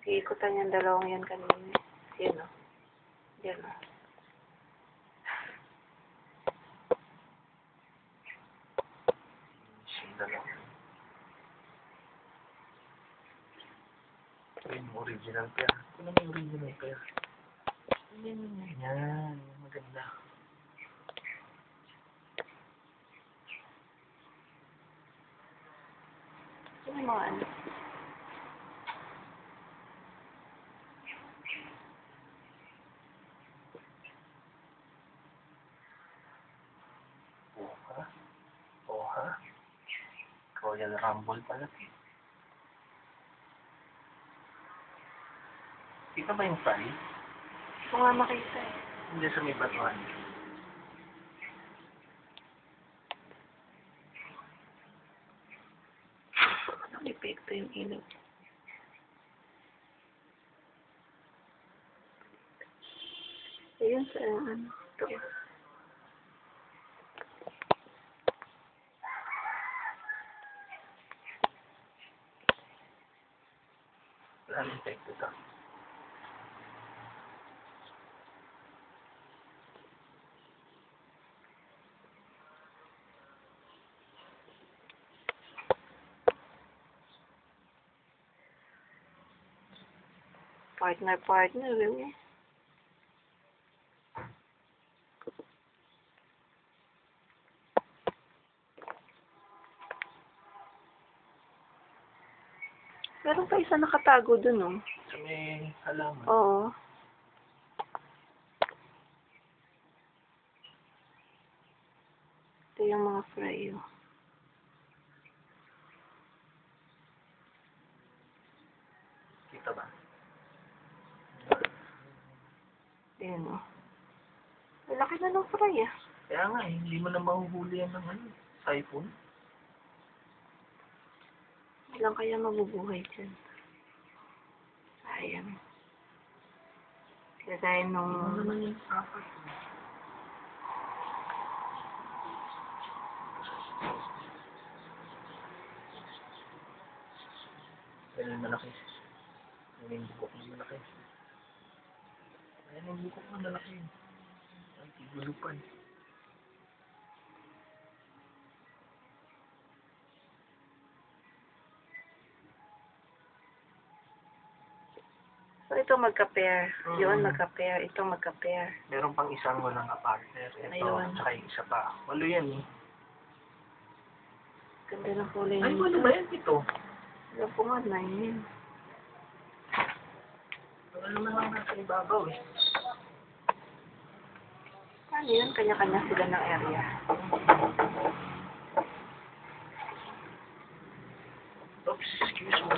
Iikutan yung dalawang yan kanina. Yan o. Yan o. Yung original pair. Ano yung original pair? Yan. Maganda. Ano yung mga ano? Oha. Royal Rumble pala. Kita ba yung fry? Ito nga makita eh. Hindi sa may batuhan. Epekto yung ilaw. Ayun sa ano. Ito. Wala ang epekto ito. Partner eh. Meron pa isa nakatago dun, oh. Sa may halaman. Oo. Ito yung mga fry, oh. Kita ba? Ayan, oh. Malaki na ng fry, ah. Kaya nga eh, hindi mo na mahuhuli yan ng ano, siphon. Ilang kaya mabubuhay dyan? Sayang. Kagaya nung... Ano naman yung apat? Ayan yung malaki. Ayan yung bukok na malaki. Ayan yung bukok na malaki. Ay, tigulupan. So, ito magka-pair. Yun, magka-pair. Ito magka-pair. Meron pang isang walang partner. Ito, Ayun. tsaka yung isa pa. Walo yan eh. Ganda ng kulay Ay, nito. walo ba yan? Ito. Alam ko nga, 9 yun. Walo na lang nasa ibabaw eh. Paano yun? Kanya-kanya sila ng area. Oops, excuse me.